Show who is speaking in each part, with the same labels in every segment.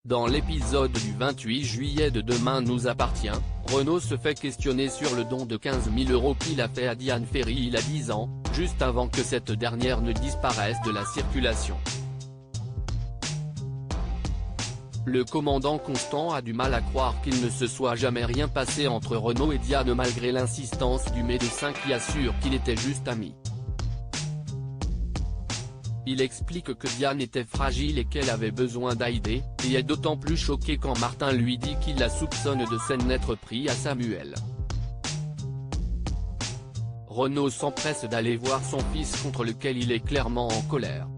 Speaker 1: Dans l'épisode du 28 juillet de Demain nous appartient, Renaud se fait questionner sur le don de 15 000 € qu'il a fait à Diane Ferry il a 10 ans, juste avant que cette dernière ne disparaisse de la circulation. Le commandant Constant a du mal à croire qu'il ne se soit jamais rien passé entre Renaud et Diane malgré l'insistance du médecin qui assure qu'il était juste amis. Il explique que Diane était fragile et qu'elle avait besoin d'aider, et est d'autant plus choqué quand Martin lui dit qu'il la soupçonne de s'en être pris à Samuel. Renaud s'empresse d'aller voir son fils contre lequel il est clairement en colère.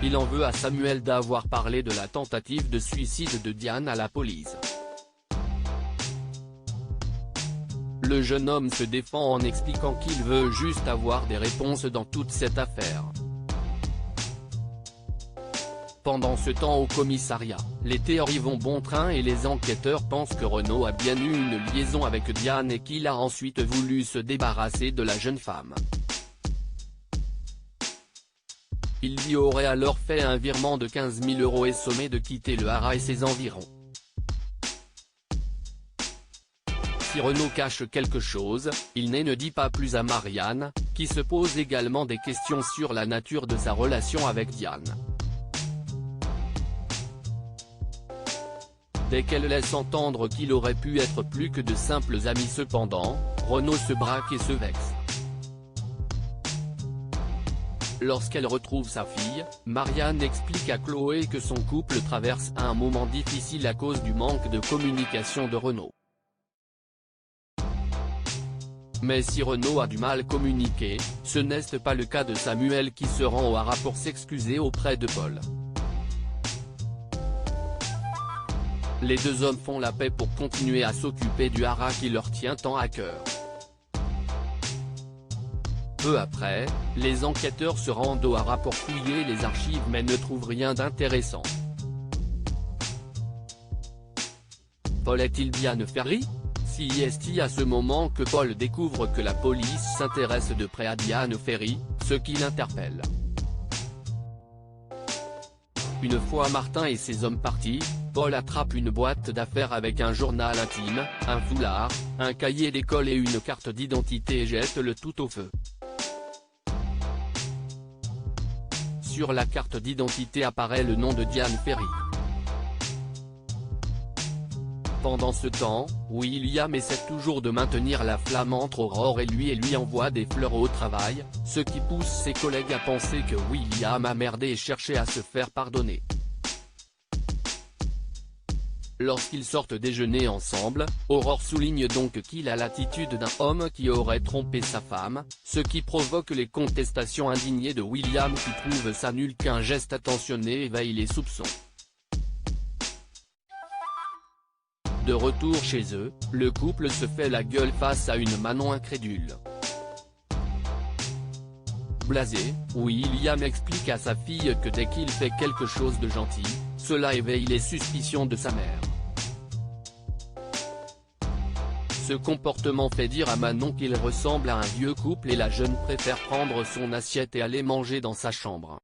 Speaker 1: Il en veut à Samuel d'avoir parlé de la tentative de suicide de Diane à la police. Le jeune homme se défend en expliquant qu'il veut juste avoir des réponses dans toute cette affaire. Pendant ce temps au commissariat, les théories vont bon train et les enquêteurs pensent que Renaud a bien eu une liaison avec Diane et qu'il a ensuite voulu se débarrasser de la jeune femme. Il lui aurait alors fait un virement de 15 000 € et sommé de quitter le haras et ses environs. Si Renaud cache quelque chose, il ne dit pas plus à Marianne, qui se pose également des questions sur la nature de sa relation avec Diane. Dès qu'elle laisse entendre qu'il aurait pu être plus que de simples amis cependant, Renaud se braque et se vexe. Lorsqu'elle retrouve sa fille, Marianne explique à Chloé que son couple traverse un moment difficile à cause du manque de communication de Renaud. Mais si Renaud a du mal à communiquer, ce n'est pas le cas de Samuel qui se rend au haras pour s'excuser auprès de Paul. Les deux hommes font la paix pour continuer à s'occuper du haras qui leur tient tant à cœur. Peu après, les enquêteurs se rendent au haras pour fouiller les archives mais ne trouvent rien d'intéressant. Paul est-il Diane Ferry ? Si est-il à ce moment que Paul découvre que la police s'intéresse de près à Diane Ferry, ce qui l'interpelle. Une fois Martin et ses hommes partis, Paul attrape une boîte d'affaires avec un journal intime, un foulard, un cahier d'école et une carte d'identité et jette le tout au feu. Sur la carte d'identité apparaît le nom de Diane Ferry. Pendant ce temps, William essaie toujours de maintenir la flamme entre Aurore et lui envoie des fleurs au travail, ce qui pousse ses collègues à penser que William a merdé et cherché à se faire pardonner. Lorsqu'ils sortent déjeuner ensemble, Aurore souligne donc qu'il a l'attitude d'un homme qui aurait trompé sa femme, ce qui provoque les contestations indignées de William qui trouve ça nul qu'un geste attentionné éveille les soupçons. De retour chez eux, le couple se fait la gueule face à une Manon incrédule. Blasé, William explique à sa fille que dès qu'il fait quelque chose de gentil, cela éveille les suspicions de sa mère. Ce comportement fait dire à Manon qu'il ressemble à un vieux couple et la jeune préfère prendre son assiette et aller manger dans sa chambre.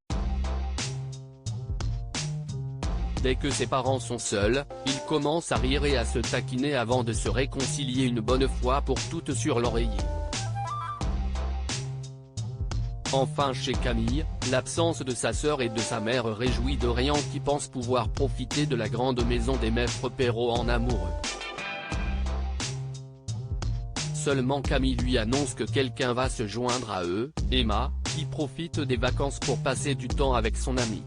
Speaker 1: Dès que ses parents sont seuls, ils commencent à rire et à se taquiner avant de se réconcilier une bonne fois pour toutes sur l'oreiller. Enfin chez Camille, l'absence de sa sœur et de sa mère réjouit Dorian qui pense pouvoir profiter de la grande maison des maîtres Perrault en amoureux. Seulement Camille lui annonce que quelqu'un va se joindre à eux, Emma, qui profite des vacances pour passer du temps avec son amie.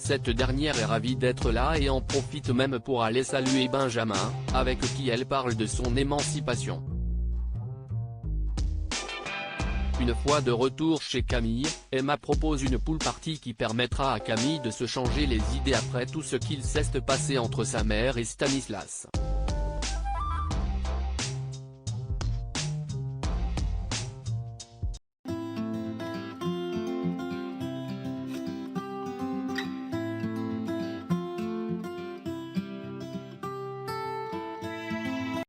Speaker 1: Cette dernière est ravie d'être là et en profite même pour aller saluer Benjamin, avec qui elle parle de son émancipation. Une fois de retour chez Camille, Emma propose une pool party qui permettra à Camille de se changer les idées après tout ce qu'il s'est passé entre sa mère et Stanislas.